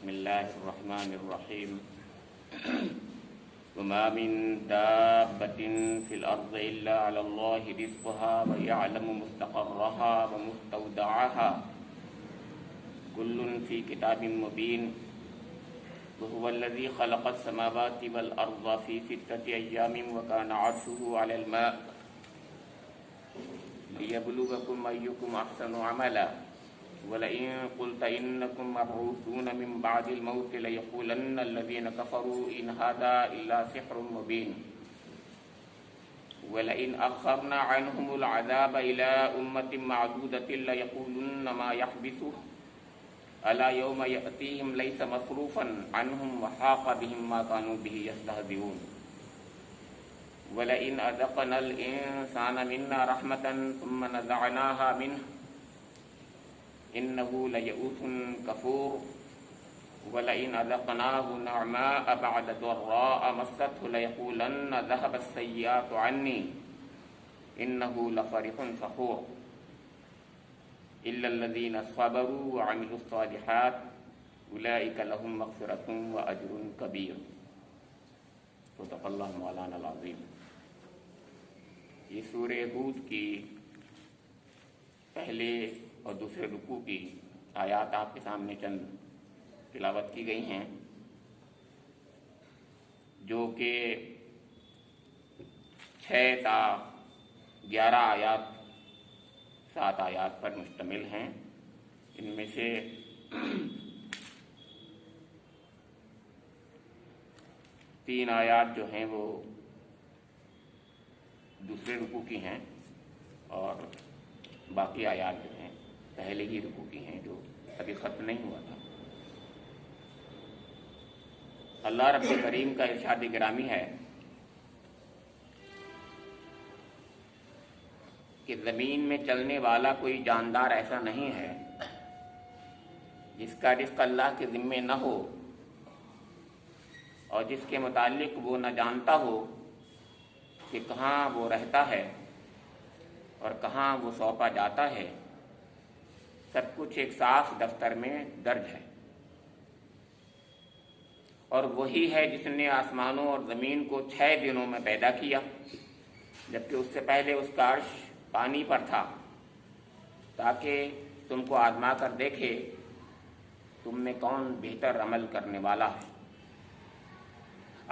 بسم الله الرحمن الرحيم وما من دابة في الأرض إلا على الله رزقها ويعلم مستقرها ومستودعها كل في كتاب مبين وهو الذي خلق السماوات والأرض في 6 أيام وكان عرشه على الماء ليبلوكم أيكم أحسن عملا ولئن قلت إنكم مبعوثون من بعد الموت ليقولن الذين كفروا إن هذا إلا سحر مبين ولئن أخرنا عنهم العذاب إلى أمة معدودة ليقولن ما يحبسه ألا يوم يأتيهم ليس مصروفا عنهم وحاق بهم ما كانوا به يستهزئون ولئن أذقنا الإنسان منا رحمة ثم نزعناها منه إنه ليئوس كفور ولئن أذقناه نعماء بعد ضراء مسته ليقولن ذهب السيئات عني إنه لفرح فخور إلا الذين صبروا وعملوا الصالحات أولئك لهم مغفرة وأجر كبير صدق اللہ مولانا العظیم۔ یہ سورہ ہود کی پہلے اور دوسرے رکوع کی آیات آپ کے سامنے چند تلاوت کی گئی ہیں، جو کہ 6 تا 11 آیات 7 آیات پر مشتمل ہیں۔ ان میں سے 3 آیات جو ہیں وہ دوسرے رکوع کی ہیں اور باقی آیات جو ہیں پہلے ہی رکوع کی ہیں، جو ابھی ختم نہیں ہوا تھا۔ اللہ رب کریم کا ارشاد گرامی ہے کہ زمین میں چلنے والا کوئی جاندار ایسا نہیں ہے جس کا رزق اللہ کے ذمے نہ ہو اور جس کے متعلق وہ نہ جانتا ہو کہ کہاں وہ رہتا ہے اور کہاں وہ سونپا جاتا ہے۔ سب کچھ ایک صاف دفتر میں درج ہے، اور وہی ہے جس نے آسمانوں اور زمین کو 6 دنوں میں پیدا کیا، جبکہ اس سے پہلے اس کا عرش پانی پر تھا، تاکہ تم کو آزما کر دیکھے تم میں کون بہتر عمل کرنے والا ہے۔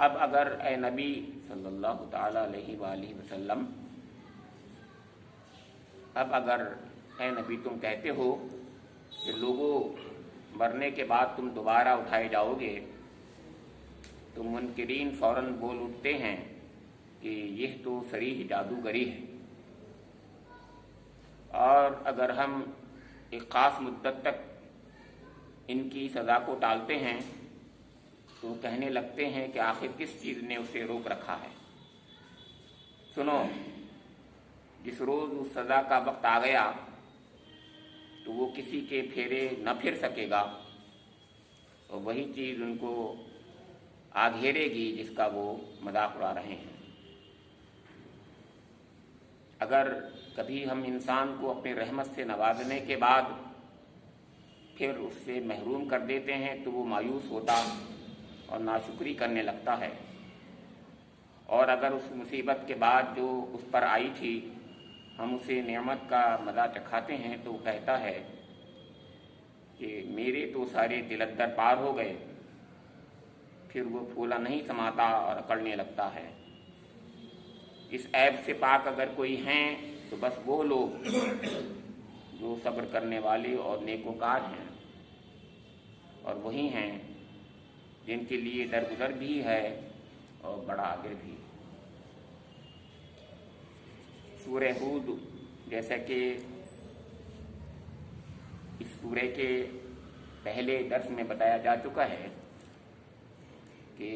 اب اگر اے نبی صلی اللہ تعالی علیہ وآلہ وسلم اے نبی تم کہتے ہو کہ لوگوں مرنے کے بعد تم دوبارہ اٹھائے جاؤ گے، تو منکرین فوراً بول اٹھتے ہیں کہ یہ تو صریح جادوگری ہے، اور اگر ہم ایک خاص مدت تک ان کی سزا کو ٹالتے ہیں تو کہنے لگتے ہیں کہ آخر کس چیز نے اسے روک رکھا ہے۔ سنو، جس روز اس سزا کا وقت آ گیا تو وہ کسی کے پھیرے نہ پھر سکے گا، اور وہی چیز ان کو آ گھیرے گی جس کا وہ مذاق اڑا رہے ہیں۔ اگر کبھی ہم انسان کو اپنی رحمت سے نوازنے کے بعد پھر اس سے محروم کر دیتے ہیں تو وہ مایوس ہوتا اور ناشکری کرنے لگتا ہے، اور اگر اس مصیبت کے بعد جو اس پر آئی تھی ہم اسے نعمت کا مزہ چکھاتے ہیں تو وہ کہتا ہے کہ میرے تو سارے دل اندر پار ہو گئے، پھر وہ پھولا نہیں سماتا اور اکڑنے لگتا ہے۔ اس عیب سے پاک اگر کوئی ہیں تو بس وہ لوگ جو صبر کرنے والے اور نیکوکار ہیں، اور وہی ہیں جن کے لیے درگزر بھی ہے اور بڑا اجر بھی۔ سورہ ہود جیسا کہ اس سورہ کے پہلے درس میں بتایا جا چکا ہے کہ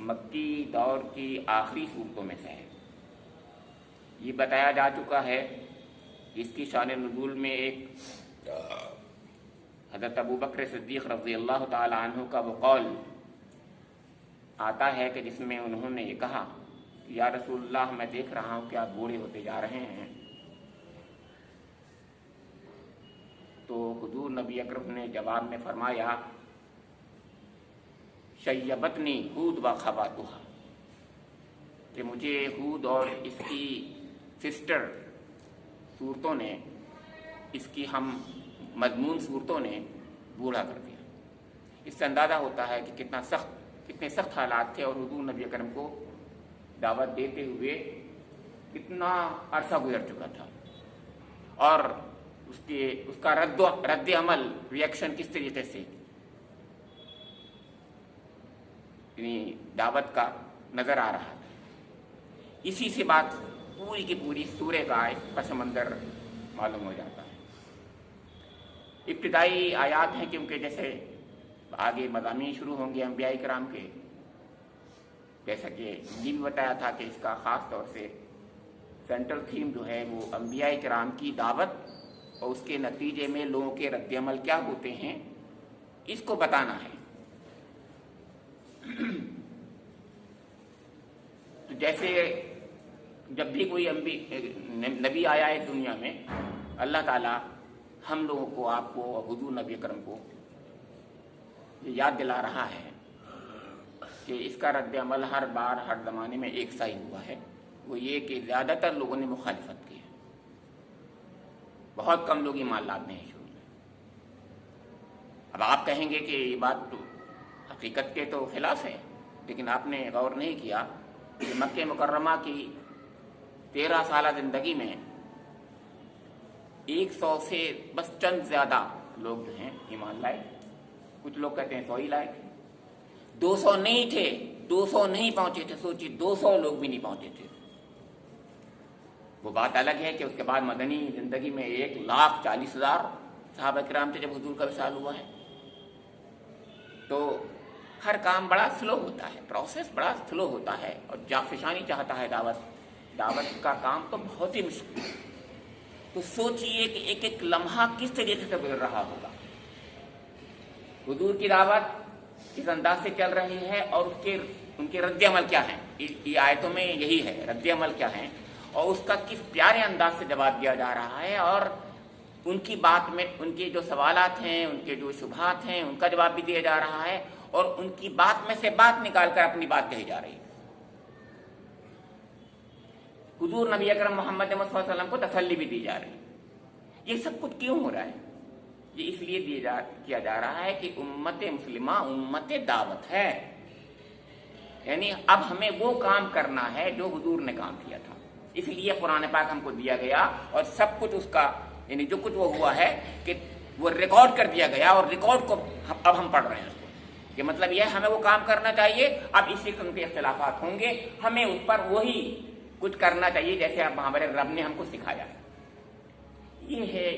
مکی دور کی آخری صورتوں میں سے ہے۔ یہ بتایا جا چکا ہے کہ اس کی شان نزول میں ایک حضرت ابوبکر صدیق رضی اللہ تعالی عنہ کا وہ قول آتا ہے کہ جس میں انہوں نے یہ کہا کہ یا رسول اللہ، میں دیکھ رہا ہوں کہ آپ بوڑھے ہوتے جا رہے ہیں، تو حضور نبی اکرم نے جواب میں فرمایا शय्यबतनी हूद व खवातुहा, कि मुझे हूद और इसकी सिस्टर सूरतों ने, इसकी हम मजमून सूरतों ने बूढ़ा कर दिया। इससे अंदाज़ा होता है कि कितने सख्त हालात थे और हुजूर नबी अकरम को दावत देते हुए कितना अरसा गुजर चुका था, और उसका रद्द अमल, रिएक्शन किस तरीके से दावत का नज़र आ रहा था। इसी से बात पूरी की पूरी सूरह का पस मंज़र मालूम हो जाता है। इब्तिदाई आयात हैं, क्योंकि जैसे आगे मज़ामीन शुरू होंगे अंबिया इकराम के, जैसा कि ये भी बताया था कि इसका ख़ास तौर से सेंट्रल थीम जो है वो अंबिया इकराम की दावत और उसके नतीजे में लोगों के रद्द-ए-अमल क्या होते हैं, इसको बताना है। तो जैसे जब भी कोई नबी आया है दुनिया में, अल्लाह ताला हम लोगों को, आपको, हुजूर नबी अकरम को ये याद दिला रहा है कि इसका रद्द-ए-अमल हर बार हर ज़माने में एक सा ही हुआ है। वो ये कि ज़्यादातर लोगों ने मुखालिफत की है, बहुत कम लोग ईमान लाते हैं शुरू में। अब आप कहेंगे कि ये बात तो हकीकत के तो खिलाफ है, लेकिन आपने गौर नहीं किया कि मक्के मुकर्रमा की 13 साल ज़िंदगी में 100 से बस चंद ज़्यादा लोग जो हैं ईमान लाए। कुछ लोग कहते हैं 100 ही लाए थे, 200 नहीं थे, 200 नहीं पहुंचे थे। सोचिए 200 लोग भी नहीं पहुंचे थे। वो बात अलग है कि उसके बाद मदनी जिंदगी में 1,40,000 सहाबा किराम थे जब हुजूर का विसाल हुआ है। तो हर काम बड़ा स्लो होता है, प्रोसेस बड़ा स्लो होता है, और जाफिशानी चाहता है दावत का काम तो बहुत ही मुश्किल है। तो सोचिए कि एक एक लम्हा किस तरीके से गुजर रहा होगा। हुजूर की दावत किस अंदाज से चल रही है और उनके रद्द-ए-अमल क्या है। ये आयतों में यही है, रद्द-ए-अमल क्या है और उसका किस प्यारे अंदाज से जवाब दिया जा रहा है, और उनकी बात में उनके जो सवालात हैं, उनके जो शुबहात हैं, उनका जवाब भी दिया जा रहा है, और उनकी बात में से बात निकालकर अपनी बात कही जा रही है। हुजूर नबी अकरम मोहम्मद मुस्तफा सल्लल्लाहु अलैहि वसल्लम को तसल्ली भी दी जा रही है। ये सब कुछ क्यों हो रहा है? ये इसलिए किया जा रहा है कि उम्मत मुस्लिमा उम्मत दावत है, यानी अब हमें वो काम करना है जो हुजूर ने काम किया था। इसलिए कुरान पाक हमको दिया गया, और सब कुछ उसका, यानी जो कुछ वो हुआ है कि वो रिकॉर्ड कर दिया गया, और रिकॉर्ड को अब हम पढ़ रहे हैं उसको। ये मतलब यह हमें वो काम करना चाहिए। अब इसी किस्म के इख्तिलाफात होंगे, हमें उस पर वही कुछ करना चाहिए जैसे अब हमारे रब ने हमको सिखाया। ये है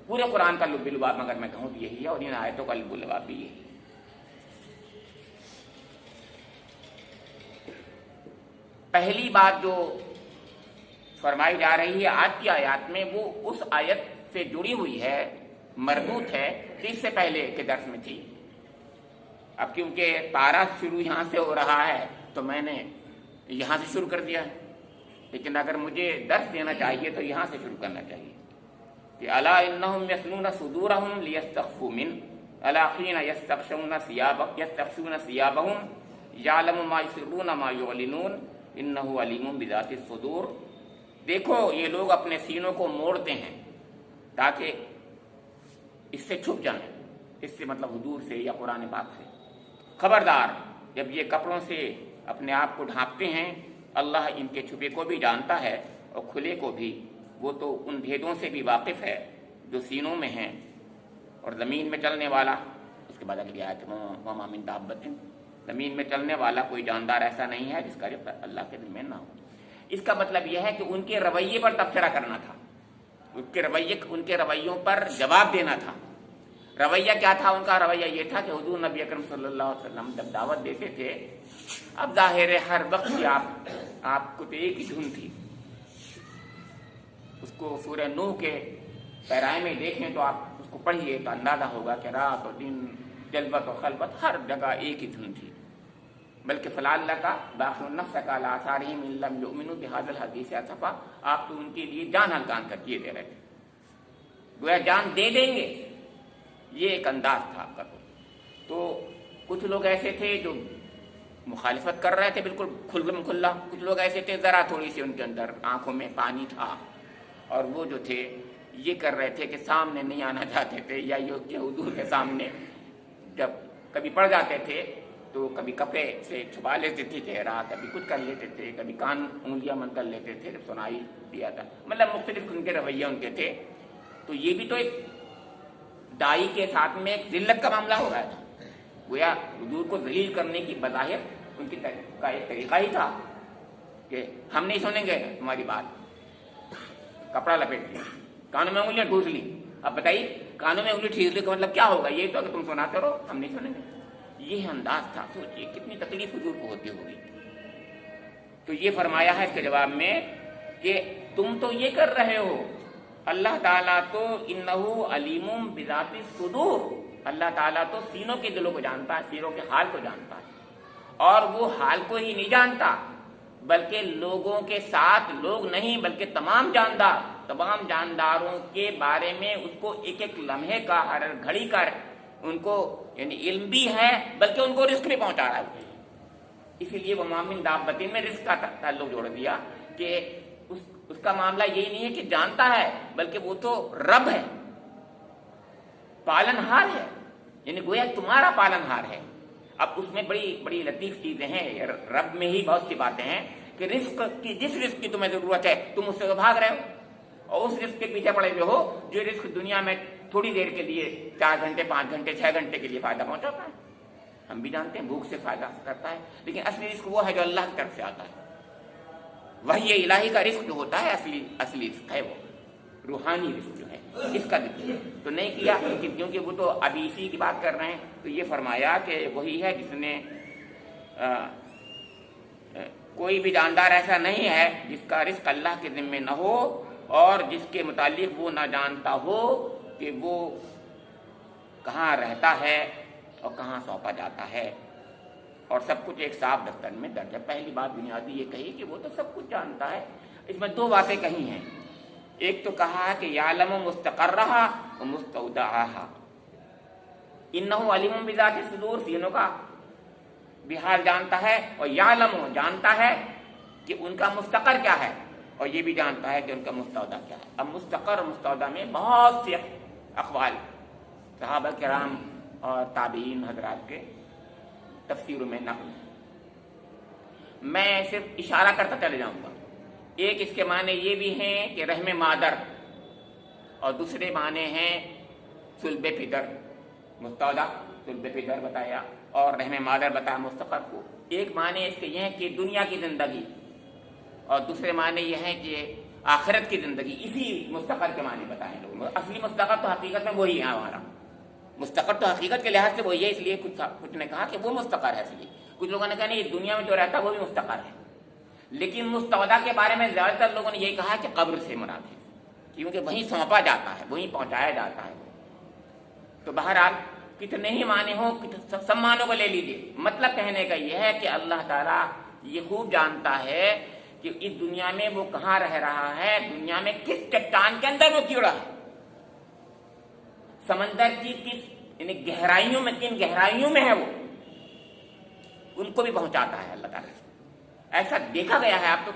पूरे कुरान का लुब-ए-लुबाब, अगर मैं कहूँ तो यही है, और इन आयतों का लुब-ए-लुबाब भी यही है। पहली बात जो फरमाई जा रही है आज की आयत में, वो उस आयत से जुड़ी हुई है, मरबूत है, इससे पहले के दर्स में थी। अब क्योंकि पारा शुरू यहाँ से हो रहा है तो मैंने यहाँ से शुरू कर दिया है, लेकिन अगर मुझे दर्स देना चाहिए तो यहाँ से शुरू करना चाहिए कि अला इन्नहुम यसनून सुदूरहुम लियस्तख्फू मिन अला हीन यस्तख्शून सियाबहुम यालमु मा युसिर्रून मा युअलिनून इन्नहु अलीमुम बिज़ातिस सुदूर। देखो ये लोग अपने सीनों को मोड़ते हैं ताकि इससे छुप जाएं, इससे मतलब हुजूर से या कुरान पाक से। खबरदार, जब ये कपड़ों से अपने आप को ढांपते हैं, अल्लाह इनके छुपे को भी जानता है और खुले को भी। वो तो उन भेदों से भी वाकिफ है जो सीनों में हैं। और ज़मीन में चलने वाला, उसके बाद अगली आयत वमा मिन दाब्बतिन, ज़मीन में चलने वाला कोई जानदार ऐसा नहीं है जिसका रिज़्क़ अल्लाह के में ना हो। इसका मतलब यह है कि उनके रवैये पर तबसरा करना था, उनके रवैयों पर जवाब देना था। रवैया क्या था उनका? रवैया ये था कि हुजूर नबी अकरम सल्लल्लाहु अलैहि वसल्लम जब दावत देते थे, अब जाहिर है हर वक्त की आपको तो एक ही धुन थी। उसको सूरह नूह के पैराए में देखें तो आप उसको पढ़िए तो अंदाजा होगा कि रात और दिन, जल्बत और खलबत, हर जगह एक ही धुन थी। बल्कि फलाल्ला का बाखिरुन नफ्स का लासारिहिम इल्लम युमिनु बिहादिल हदीस असफा, आप तो उनके लिए जान हल्कान कर दिए दे रहे थे, गोया जान दे देंगे, ये एक अंदाज था आपका। तो کچھ لوگ ایسے تھے جو مخالفت کر رہے تھے بالکل کھلم کھلا، کچھ لوگ ایسے تھے ذرا تھوڑی سی ان کے اندر آنکھوں میں پانی تھا، اور وہ جو تھے یہ کر رہے تھے کہ سامنے نہیں آنا چاہتے تھے، یا یہ حضور کے سامنے جب کبھی پڑ جاتے تھے تو کبھی کپڑے سے چھپا لیتے تھے چہرہ، کبھی کچھ کر لیتے تھے، کبھی کان انگلیاں بند کر لیتے تھے، سنائی دیا تھا، مطلب مختلف ان کے رویے ان کے تھے۔ تو یہ بھی تو ایک دائی کے ساتھ میں ایک ذلت کا معاملہ ہو رہا تھا، گویا حضور کو ذلیل کرنے کی بظاہر ان کی کا ایک طریقہ ہی تھا کہ ہم نہیں سنیں گے تمہاری بات، کپڑا لپیٹ لیا، کانوں میں انگلیاں ٹھوس لی۔ اب بتائیے کانوں میں انگلی ٹھیسنے کا مطلب کیا ہوگا؟ یہ تو کہ تم سناتے رہو، ہم نہیں سنیں گے، یہ انداز تھا۔ سوچیے کتنی تکلیف حضور کو ہوتی ہوگی۔ تو یہ فرمایا ہے اس کے جواب میں کہ تم تو یہ کر رہے ہو، اللہ تعالیٰ تو انہو علیم بذات الصدور، اللہ تعالیٰ تو سینوں کے دلوں کو جانتا ہے، سینوں کے حال کو جانتا ہے، اور وہ حال کو ہی نہیں جانتا بلکہ لوگوں کے ساتھ، لوگ نہیں بلکہ تمام جانداروں کے بارے میں اس کو ایک ایک لمحے کا، ہر گھڑی کا ان کو یعنی علم بھی ہے، بلکہ ان کو رزق بھی پہنچا رہا ہے۔ اسی لیے وہ مامن دابتین میں رزق کا تعلق جوڑ دیا کہ اس کا معاملہ یہی نہیں ہے کہ جانتا ہے، بلکہ وہ تو رب ہے، پالن ہار ہے، یعنی گویا تمہارا پالن ہار ہے۔ اب اس میں بڑی بڑی لطیف چیزیں ہیں، رب میں ہی بہت سی باتیں ہیں کہ رزق کی، جس رزق کی تمہیں ضرورت ہے تم اس سے تو بھاگ رہے ہو، اور اس رزق کے پیچھے پڑے ہوئے ہو جو رزق دنیا میں تھوڑی دیر کے لیے 4 گھنٹے 5 گھنٹے 6 گھنٹے کے لیے فائدہ پہنچاتا ہے۔ ہم بھی جانتے ہیں بھوک سے فائدہ کرتا ہے، لیکن اصلی رزق وہ ہے جو اللہ کی طرف سے آتا ہے، وہی الہی کا رزق جو ہوتا ہے اصلی رزق ہے، وہ روحانی رزق جو ہے، اس کا ذکر تو نہیں کیا کیونکہ وہ تو ابھی اسی کی بات کر رہے ہیں۔ تو یہ فرمایا کہ وہی ہے جس نے کوئی بھی جاندار ایسا نہیں ہے جس کا رزق اللہ کے ذمے نہ ہو اور جس کے متعلق وہ نہ جانتا ہو کہ وہ کہاں رہتا ہے اور کہاں سونپا جاتا ہے، اور سب کچھ ایک صاف دفتر میں درج ہے۔ پہلی بات بنیادی یہ کہی کہ وہ تو سب کچھ جانتا ہے۔ اس میں 2 باتیں کہی ہیں، ایک تو کہا ہے کہ یعلم مستقرہا و مستودعہا، انہ علیم بذات الصدور، سینوں کا بھی حال جانتا ہے، اور یعلم جانتا ہے کہ ان کا مستقر کیا ہے، اور یہ بھی جانتا ہے کہ ان کا مستودع کیا ہے۔ اب مستقر اور مستودع میں بہت سے اقوال صحابہ کرام اور تابعین حضرات کے تفسیروں میں نقل، میں صرف اشارہ کرتا چلے جاؤں گا۔ ایک اس کے معنی یہ بھی ہیں کہ رحم مادر، اور دوسرے معنی ہیں صلب پدر، مستودع صلب پدر بتایا اور رحم مادر بتایا مستقر کو۔ ایک معنی اس کے یہ ہے کہ دنیا کی زندگی، اور دوسرے معنی یہ ہے کہ آخرت کی زندگی۔ اسی مستقر کے معنی بتائیں لوگوں، اصلی مستقر تو حقیقت میں وہی ہے ہمارا، مستقر تو حقیقت کے لحاظ سے وہی ہے، اس لیے کچھ نے کہا کہ وہ مستقر ہے، اس لیے کچھ لوگوں نے کہا نہیں دنیا میں جو رہتا ہے وہ بھی مستقر ہے، لیکن مستودع کے بارے میں زیادہ تر لوگوں نے یہی کہا کہ قبر سے مراد ہے، کیونکہ وہیں سونپا جاتا ہے، وہیں پہنچایا جاتا ہے۔ تو بہرحال کتنے ہی معنی ہو، سب معنوں کو لے لیجیے، مطلب کہنے کا یہ ہے کہ اللہ تعالیٰ یہ خوب جانتا ہے کہ اس دنیا میں وہ کہاں رہ رہا ہے، دنیا میں کس چٹان کے اندر وہ کیڑا ہے، سمندر کی کس یعنی گہرائیوں میں، کن گہرائیوں میں ہے وہ، ان کو بھی پہنچاتا ہے اللہ تعالیٰ۔ ایسا دیکھا گیا ہے۔ اب تو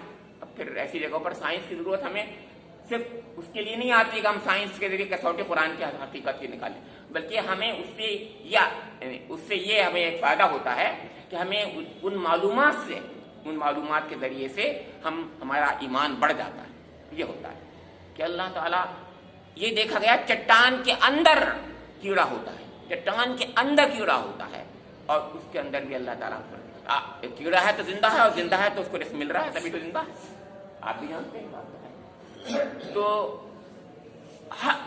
پھر ایسی جگہوں پر سائنس کی ضرورت ہمیں صرف اس کے لیے نہیں آتی کہ ہم سائنس کے ذریعے کسوٹی قرآن کی حقیقت کی نکالیں، بلکہ ہمیں اس سے یہ ہمیں ایک فائدہ ہوتا ہے کہ ہمیں ان معلومات کے ذریعے سے ہمارا ایمان بڑھ جاتا ہے۔ یہ ہوتا ہے کہ اللہ تعالیٰ، یہ دیکھا گیا چٹان کے اندر کیڑا ہوتا ہے، چٹان کے اندر کیڑا ہوتا ہے، اور اس کے اندر بھی اللہ تعالیٰ کیڑا ہے تو زندہ ہے، اور زندہ ہے تو اس کو رزق مل رہا ہے، تبھی تو زندہ ہے۔ آپ بھی جانتے ہیں بات ہے۔ تو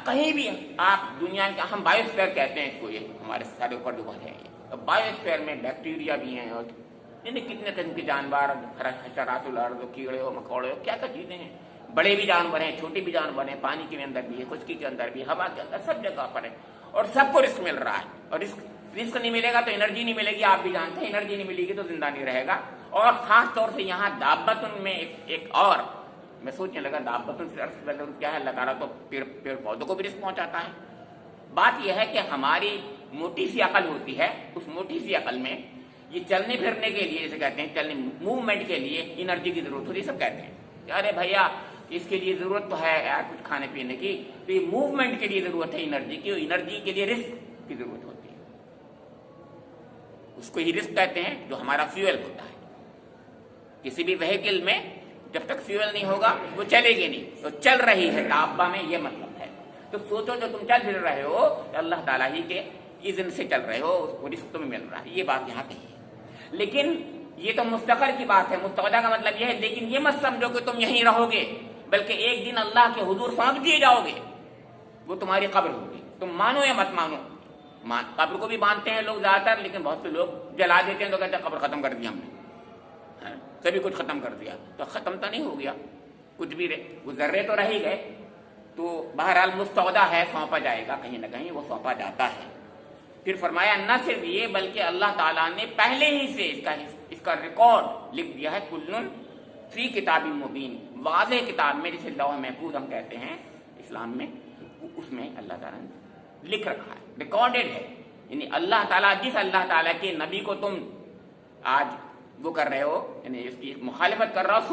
کہیں بھی آپ دنیا کے، ہم بایوسفیئر کہتے ہیں اس کو، یہ ہمارے سارے اوپر جو ہے، یہ بایوسفیئر میں بیکٹیریا بھی ہیں، اور یعنی کتنے قسم کے جانور، حشرات الارض، کیڑے ہو مکوڑے ہو، کیا کیا چیزیں ہیں، بڑے بھی جانور ہیں چھوٹے بھی جانور ہیں، پانی کے اندر بھی ہے، خشکی کے اندر بھی، ہوا کے اندر، سب جگہ پر ہے، اور سب کو رزق مل رہا ہے۔ اور رزق نہیں ملے گا تو انرجی نہیں ملے گی، آپ بھی جانتے ہیں انرجی نہیں ملے گی تو زندہ نہیں رہے گا۔ اور خاص طور سے یہاں دابتن میں ایک اور میں سوچنے لگا، دابتن سے کیا ہے؟ اللہ تعالیٰ تو پیڑ پودوں کو بھی رزق پہنچاتا ہے۔ بات یہ ہے کہ ہماری موٹی سی عقل ہوتی ہے، اس موٹی سی عقل میں یہ چلنے پھرنے کے لیے، جیسے کہتے ہیں چلنے موومنٹ کے لیے انرجی کی ضرورت ہوتی ہے، سب کہتے ہیں کہ ارے بھیا اس کے لیے ضرورت تو ہے یار کچھ کھانے پینے کی، تو یہ موومنٹ کے لیے ضرورت ہے انرجی کی، اور انرجی کے لیے رزق کی ضرورت ہوتی ہے، اس کو ہی رزق کہتے ہیں جو ہمارا فیول ہوتا ہے۔ کسی بھی وہیکل میں جب تک فیول نہیں ہوگا وہ چلے گی نہیں، تو چل رہی ہے دابہ میں، یہ مطلب ہے۔ تو سوچو جو تم چل پھر رہے ہو اللہ تعالیٰ ہی کے اذن سے چل رہے ہو، اس کو رزق تمہیں مل رہا ہے، یہ بات یہاں کہی ہے۔ لیکن یہ تو مستقر کی بات ہے، مستودع کا مطلب یہ ہے، لیکن یہ مت سمجھو کہ تم یہیں رہو گے، بلکہ ایک دن اللہ کے حضور سونپ دیے جاؤ گے، وہ تمہاری قبر ہوگی، تم مانو یا مت مانو۔ قبر کو بھی مانتے ہیں لوگ زیادہ تر، لیکن بہت سے لوگ جلا دیتے ہیں تو کہتے ہیں قبر ختم کر دیا ہم نے، سبھی کچھ ختم کر دیا، تو ختم تو نہیں ہو گیا، کچھ بھی وہ ذرے تو رہ ہی گئے۔ تو بہرحال مستودع ہے، سونپا جائے گا، کہیں نہ کہیں وہ سونپا جاتا ہے۔ پھر فرمایا نہ صرف یہ بلکہ اللہ تعالیٰ نے پہلے ہی سے اس کا ریکارڈ لکھ دیا ہے، کلن فی کتاب مبین، واضح کتاب میں، جسے لوح محفوظ ہم کہتے ہیں اسلام میں، اس میں اللہ تعالیٰ نے لکھ رکھا ہے، ریکارڈڈ ہے۔ یعنی اللہ تعالیٰ، جس اللہ تعالیٰ کے نبی کو تم آج وہ کر رہے ہو، یعنی اس کی مخالفت کر رہا ہو،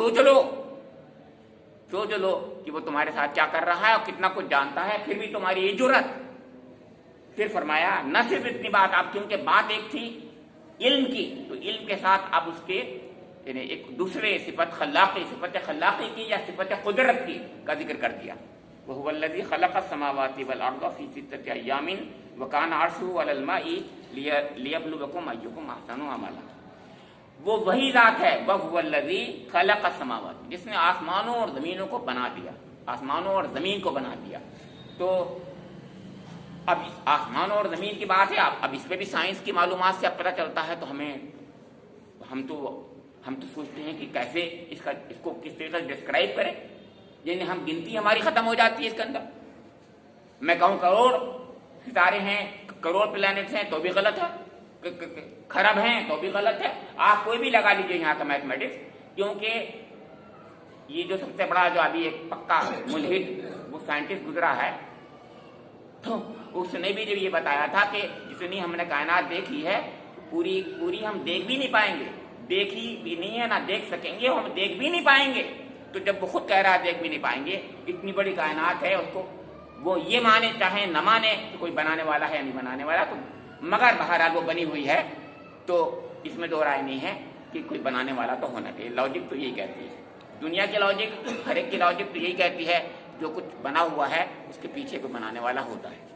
سوچ لو کہ وہ تمہارے ساتھ کیا کر رہا ہے اور کتنا کچھ جانتا ہے، پھر بھی تمہاری یہ جرت۔ پھر فرمایا نہ صرف اتنی بات، اب کیونکہ بات ایک تھی علم کی، تو علم کے ساتھ اب اس کے یعنی ایک دوسرے صفت خلاقی کی یا صفت قدرت کی کا ذکر کر دیا۔ وَهُوَ الَّذِي خَلَقَ السَّمَاوَاتِ وَالْأَرْضَ فِي سِتَّةِ أَيَّامٍ وَكَانَ عَرْشُهُ عَلَى الْمَاءِ لِيَبْلُوَكُمْ أَيُّكُمْ أَحْسَنُ عَمَلًا۔ وہ وہی ذات ہے، وَهُوَ الَّذِي خَلَقَ السَّمَاوَاتِ، جس نے آسمانوں اور زمینوں کو بنا دیا، آسمانوں اور زمین کو بنا دیا۔ تو اب آسمانوں اور زمین کی بات ہے، اب اس پہ بھی سائنس کی معلومات سے اب پتہ چلتا ہے، تو ہم تو سوچتے ہیں کہ کیسے اس کو کس طریقے سے ڈسکرائب کریں، یعنی ہم گنتی ہماری ختم ہو جاتی ہے اس کے اندر۔ میں کہوں کروڑ ستارے ہیں، کروڑ پلانٹس ہیں تو بھی غلط ہے، خراب ہیں تو بھی غلط ہے، آپ کوئی بھی لگا لیجیے یہاں کا میتھمیٹکس، کیونکہ یہ جو سب سے بڑا جو ابھی ایک پکا ملحد وہ سائنٹسٹ گزرا ہے، تو اس نے بھی جب یہ بتایا تھا کہ جتنی ہم نے کائنات دیکھی ہے پوری ہم دیکھ بھی نہیں پائیں گے، دیکھی بھی نہیں ہے نہ دیکھ سکیں گے، ہم دیکھ بھی نہیں پائیں گے۔ تو جب وہ خود کہہ رہا ہے دیکھ بھی نہیں پائیں گے، اتنی بڑی کائنات ہے، اس کو وہ یہ مانے چاہے نہ مانے کہ کوئی بنانے والا ہے یا نہیں بنانے والا، تو مگر بہرحال وہ بنی ہوئی ہے، تو اس میں دو رائے نہیں ہے کہ کوئی بنانے والا تو ہونا چاہیے۔ لاجک تو یہی کہتی ہے، دنیا کی لاجک، ہر ایک کی لاجک تو یہی کہتی ہے جو کچھ بنا ہوا ہے اس کے پیچھے کوئی بنانے والا ہوتا ہے۔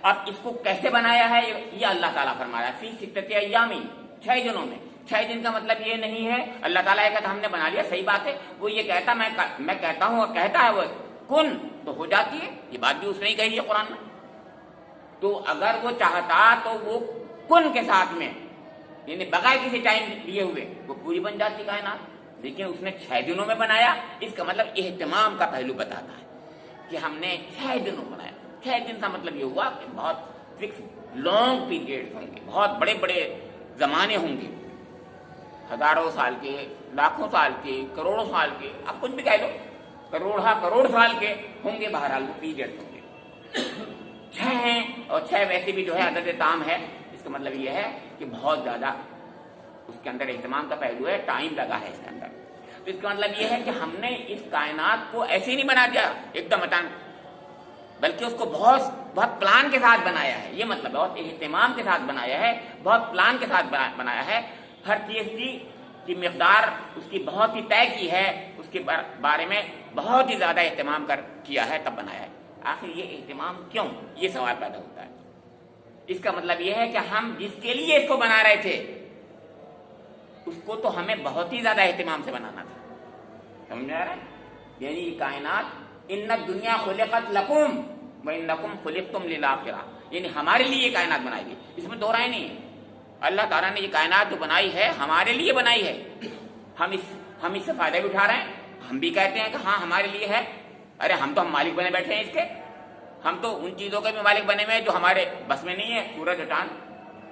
اب اس کو کیسے بنایا ہے یہ اللہ تعالیٰ فرما رہا ہے، فی ستۃ ایام، 6 دنوں میں۔ 6 دن کا مطلب یہ نہیں ہے اللہ تعالیٰ یہ کہتا ہم نے بنا لیا، صحیح بات ہے، وہ یہ کہتا میں کہتا ہوں اور کہتا ہے وہ کن تو ہو جاتی ہے، یہ بات بھی اس نے ہی کہی ہے قرآن میں۔ تو اگر وہ چاہتا تو وہ کن کے ساتھ میں یعنی بغیر کسی ٹائم لیے ہوئے وہ پوری بن جاتی کائنات، لیکن اس نے 6 دنوں میں بنایا، اس کا مطلب اہتمام کا پہلو بتاتا ہے کہ ہم نے 6 دنوں بنایا۔ 6 دن کا مطلب یہ ہوا کہ بہت فکس لانگ پیریڈ ہوں گے، بہت بڑے بڑے زمانے ہوں گے، ہزاروں سال کے، لاکھوں سال کے، کروڑوں سال کے، آپ کچھ بھی کہہ لو، کروڑ سال کے ہوں گے، بہرحال وہ پیریڈ ہوں گے۔ 6 ہیں، اور 6 ویسے بھی جو ہے عدد تام ہے، اس کا مطلب یہ ہے کہ بہت زیادہ اس کے اندر اہتمام کا پہلو ہے، ٹائم لگا ہے اس کے اندر۔ تو اس کا مطلب یہ ہے کہ ہم نے اس کائنات کو ایسے ہی نہیں بنا دیا ایک دم اچانک، بلکہ اس کو بہت پلان کے ساتھ بنایا ہے، یہ مطلب بہت اہتمام کے ساتھ بنایا ہے، بہت پلان کے ساتھ بنایا ہے، ہر چیز کی مقدار اس کی بہت ہی طے کی ہے، اس کے بارے میں بہت ہی زیادہ اہتمام کیا ہے، تب بنایا ہے۔ آخر یہ اہتمام کیوں، یہ سوال پیدا ہوتا ہے۔ اس کا مطلب یہ ہے کہ ہم جس کے لیے اس کو بنا رہے تھے اس کو تو ہمیں بہت ہی زیادہ اہتمام سے بنانا تھا، سمجھ آ رہا ہے؟ یعنی یہ کائنات ان الدنیا خلقت لکم وانکم خلقتم للآخرہ، یعنی ہمارے لیے یہ کائنات بنائی گئی، اس میں دو رائے نہیں ہے۔ اللہ تعالیٰ نے یہ کائنات جو بنائی ہے ہمارے لیے بنائی ہے، ہم اس سے فائدہ بھی اٹھا رہے ہیں، ہم بھی کہتے ہیں کہ ہاں ہمارے لیے ہے، ارے ہم مالک بنے بیٹھے ہیں اس کے، ہم تو ان چیزوں کے بھی مالک بنے ہوئے ہیں جو ہمارے بس میں نہیں ہے، سورج اور چاند،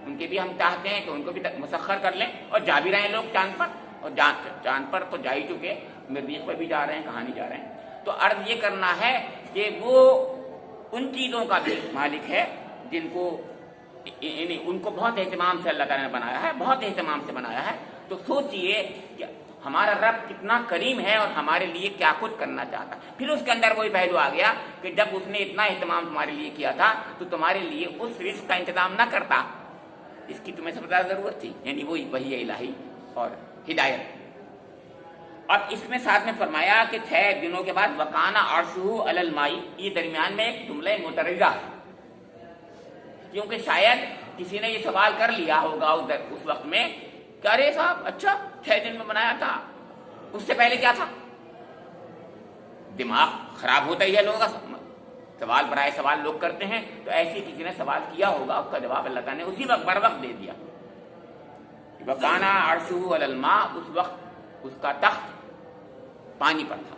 ان کے بھی ہم چاہتے ہیں کہ ان کو بھی مسخر کر لیں، اور جا بھی رہے ہیں لوگ چاند پر، اور چاند پر تو جا ہی چکے، مریخ پر بھی جا رہے ہیں، کہاں نہیں جا رہے ہیں۔ تو عرض یہ کرنا ہے کہ وہ ان چیزوں کا بھی مالک ہے जिनको उनको बहुत एहतमाम से अल्लाह ताला ने बनाया है, बहुत एहतमाम से बनाया है। तो सोचिए कि हमारा रब कितना करीम है और हमारे लिए क्या कुछ करना चाहता। फिर उसके अंदर वही पहलू आ गया कि जब उसने इतना एहतमाम तुम्हारे लिए किया था तो तुम्हारे लिए उस रिस्क का इंतजाम ना करता, इसकी तुम्हें समझदार जरूरत थी। यानी वही है इलाही और हिदायत। अब इसमें साथ में फरमाया कि 6 दिनों के बाद वकाना अर्शुहु अलल माई, ये दरमियान में एक जुमला मुतरज़ा है, क्योंकि शायद किसी ने ये सवाल कर लिया होगा उस वक्त में कि अरे साहब अच्छा 6 दिन में बनाया था, उससे पहले क्या था। दिमाग खराब होता ही है लोगों का, सवाल बराए सवाल लोग करते हैं। तो ऐसे किसी ने सवाल किया होगा, उसका जवाब अल्लाह ताला ने उसी वक्त बर वक्त दे दिया। वकाना अर्शुहु अलल मा, उस वक्त उसका तख्त पानी पर था।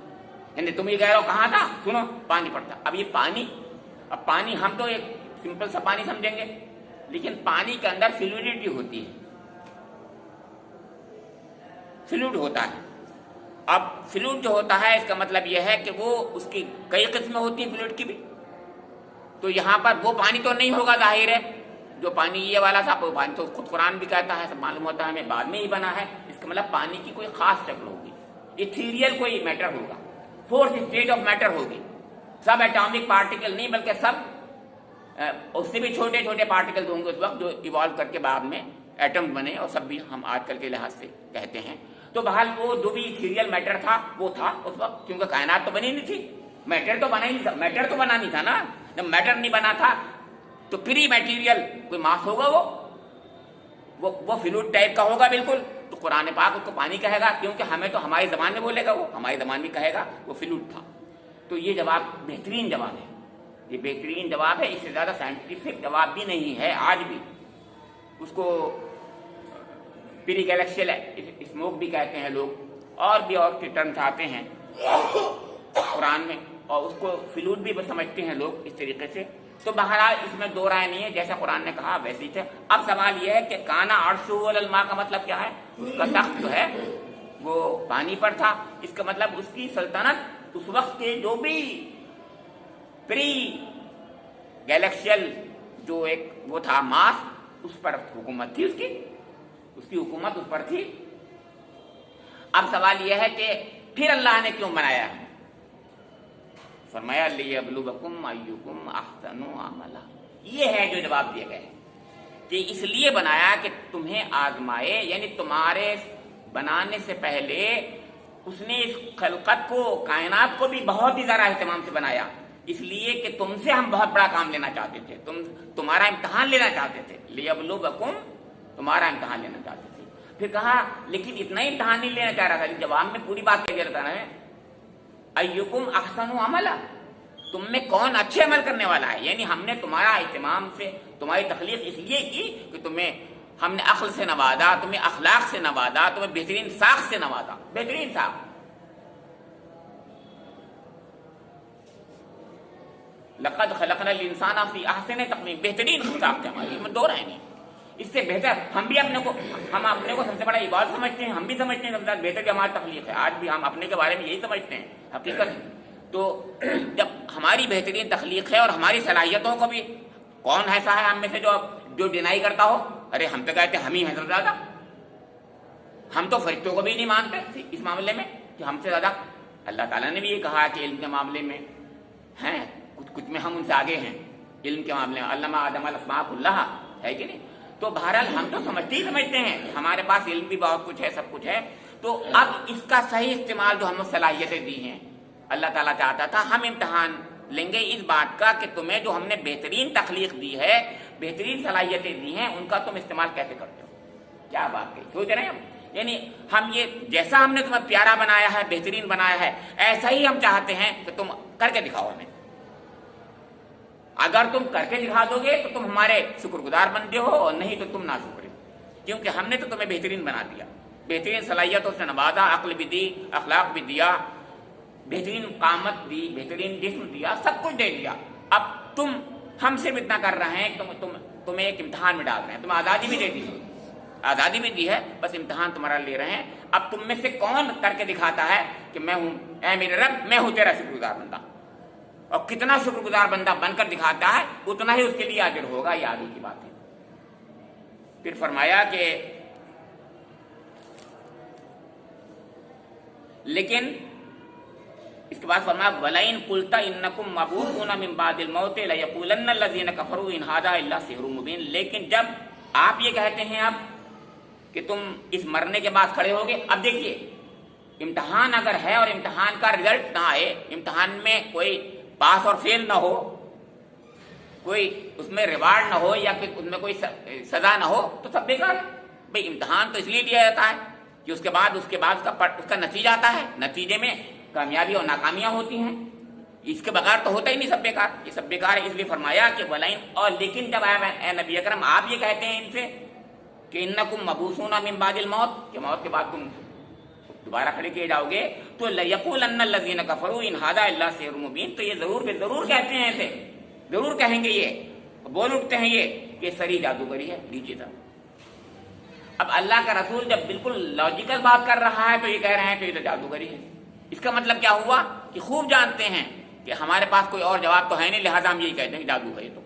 यानी तुम ये कह रहे हो कहाँ था, सुनो पानी पर था। अब ये पानी, अब पानी हम तो एक सिंपल सा पानी समझेंगे, लेकिन पानी के अंदर फ्लूइडिटी होती है, फ्लूइड होता है। अब फ्लूइड जो होता है इसका मतलब यह है कि वो उसकी कई किस्में होती हैं फ्लूइड की भी। तो यहाँ पर वो पानी तो नहीं होगा, जाहिर है जो पानी ये वाला था, वो पानी तो खुद कुरान भी कहता है, सब मालूम होता है हमें, बाद में ही बना है। इसका मतलब पानी की कोई खास शक्ल होगी, इथीरियल कोई मैटर होगा, फोर्थ स्टेट ऑफ मैटर होगी। सब एटॉमिक पार्टिकल नहीं बल्कि सब उससे भी छोटे छोटे पार्टिकल होंगे उस वक्त, जो इवॉल्व करके बाद में एटम बने, और सब भी हम आजकल के लिहाज से कहते हैं। तो बहरहाल वो जो भी इथीरियल मैटर था वो था उस वक्त, क्योंकि कायनात तो बनी नहीं थी, मैटर तो बना ही नहीं था, मैटर तो बना नहीं था ना। जब मैटर नहीं बना था तो प्री मैटीरियल कोई मास होगा, वो फ्लूइड टाइप का होगा बिल्कुल। तो कुरान पाक उसको पानी कहेगा, क्योंकि हमें तो हमारी जबान में बोलेगा, वो हमारी जबान में कहेगा वो फ्लूइड था। तो ये जवाब बेहतरीन जवाब है, ये बेहतरीन जवाब है, इससे ज्यादा साइंटिफिक जवाब भी नहीं है आज भी। उसको प्री गैलेक्सियल स्मोक भी कहते हैं लोग, और भी और टर्म्स आते हैं कुरान में, और उसको फ्लूइड भी समझते हैं लोग इस तरीके से। तो बहरहाल इसमें दो राय नहीं है, जैसा कुरान ने कहा वैसे ही थे। अब सवाल यह है कि काना अर्शुहु अलल मा का मतलब क्या है। उसका तख्त जो है वो पानी पर था, इसका मतलब उसकी सल्तनत उस वक्त के जो भी प्री गैलेक्सियल जो एक वो था मास, उस पर हुकूमत थी, उसकी हुकूमत उस पर थी। अब सवाल यह है कि फिर अल्लाह ने क्यों बनाया है। फरमाया लियब्लुवकुम अय्युकुम अहसनु अमला, ये है जो जवाब दिया गया है कि इसलिए बनाया कि तुम्हें आजमाए। यानी तुम्हारे बनाने से पहले उसने इस खलकत को, कायनात को भी बहुत ही ज्यादा एहतमाम से बनाया, इसलिए कि तुमसे हम बहुत बड़ा काम लेना चाहते थे, तुम्हारा इम्तहान लेना चाहते थे। लियब्लुवकुम, तुम्हारा इम्तहान लेना चाहते थे। फिर कहा लेकिन इतना ही इम्तहान नहीं लेना चाह रहा था, जवाब में पूरी बात कह रहा है अय्युकुम अहसनु अमला, तुम में कौन अच्छे अमल करने वाला है। यानी हमने तुम्हारा इत्माम से तुम्हारी तखलीक इसलिए की कि तुम्हें हमने अक्ल से नवाजा, तुम्हें अखलाक से नवाजा, तुम्हें बेहतरीन साख से नवाजा, बेहतरीन साख। लक़द खलक़नल इंसाना फी अहसनि तक़वीम, बेहतरीन साख है हमारी, इसमें दो राय नहीं। इससे बेहतर हम अपने को सबसे बड़ा इबादत समझते हैं, हम भी समझते हैं सबसे बेहतर की हमारी तखलीक है। आज भी हम अपने के बारे में यही समझते हैं हकीकत। तो जब हमारी बेहतरीन तखलीक है और हमारी सलाहियतों को भी कौन ऐसा है हम में से जो डिनाई करता हो। अरे हम तो कहते हैं हम ही हैं सबसे ज्यादा, हम तो फरिश्तों को भी नहीं मानते इस मामले में कि हमसे ज्यादा। अल्लाह ताला ने भी ये कहा कि इल्म के मामले में हैं, कुछ में हम उनसे आगे हैं इल्म के मामले में। अल्लामा आदम अस्मा कुल्लाहा, है कि नहीं। तो बहरहाल हम तो समझते हैं हमारे पास इल्म भी बहुत कुछ है, सब कुछ है। तो अब इसका सही इस्तेमाल जो हमें सलाहियतें दी हैं, अल्लाह ताला चाहता था हम इम्तहान लेंगे इस बात का कि तुम्हें जो हमने बेहतरीन तखलीक दी है, बेहतरीन सलाहियतें दी हैं, उनका तुम इस्तेमाल कैसे करते हो। क्या बात कही, सोच रहे हैं हम। यानी हम ये जैसा हमने तुम्हें प्यारा बनाया है, बेहतरीन बनाया है, ऐसा ही हम चाहते हैं कि तुम करके दिखाओ हमें। अगर तुम करके दिखा दोगे तो तुम हमारे शुक्रगुजार बनते हो, और नहीं तो तुम ना शुक्र, क्योंकि हमने तो तुम्हें बेहतरीन बना दिया, बेहतरीन सलाहियतों से नवाजा, अक्ल भी दी, अखलाक भी दिया, बेहतरीन कामत दी, बेहतरीन जिस्म दिया, सब कुछ दे दिया। अब तुम हमसे भी इतना कर रहे हैं कि तुम्हें एक इम्तहान में डाल रहे हैं। तुम्हें आज़ादी भी दे दी, आज़ादी भी दी है, बस इम्तहान तुम्हारा ले रहे हैं। अब तुम में से कौन करके दिखाता है कि मैं हूं, ऐ मेरे रब, मैं हूं तेरा शुक्रगुजार बंदा। اور کتنا شکر گزار بندہ بن کر دکھاتا ہے اتنا ہی اس کے لیے اجر ہوگا، یہ آگے کی بات ہے۔ پھر فرمایا کہ لیکن اس کے بعد فرمایا وَلَئِن قُلْتَ إِنَّكُمْ مَبْعُوثُونَ مِن بَعْدِ الْمَوْتِ لَيَقُولَنَّ الَّذِينَ كَفَرُوا إِنْ هَذَا إِلَّا سِحْرٌ مُبِينٌ، لیکن جب آپ یہ کہتے ہیں اب کہ تم اس مرنے کے بعد کھڑے ہوگے، اب دیکھیے امتحان اگر ہے اور امتحان کا رزلٹ نہ آئے، امتحان میں کوئی پاس اور فیل نہ ہو، کوئی اس میں ریوارڈ نہ ہو یا پھر اس میں کوئی سزا نہ ہو تو سب بیکار ہے۔ بھئی امتحان تو اس لیے دیا جاتا ہے کہ اس کے بعد اس کا نتیجہ آتا ہے، نتیجے میں کامیابی اور ناکامیاں ہوتی ہیں، اس کے بغیر تو ہوتا ہی نہیں، سب بیکار، یہ سب بیکار ہے۔ اس لیے فرمایا کہ ولائن، اور لیکن جب اے نبی اکرم آپ یہ کہتے ہیں ان سے کہ انکم مبعوثون من بعد الموت، کہ موت کے بعد تم دوبارہ کھڑے کیے جاؤ گے، تو لیقولن الذین کفروا ان ھذا الا سحر مبین، تو یہ ضرور کہتے ہیں ایسے، ضرور کہیں گے، یہ بول اٹھتے ہیں یہ کہ سری جادوگری ہے، نیچے تک۔ اب اللہ کا رسول جب بالکل لاجیکل بات کر رہا ہے تو یہ کہہ رہے ہیں کہ یہ تو جادوگری ہے، اس کا مطلب کیا ہوا کہ خوب جانتے ہیں کہ ہمارے پاس کوئی اور جواب تو ہے نہیں، لہذا ہم یہی کہتے ہیں کہ جادو ہے یہ تو۔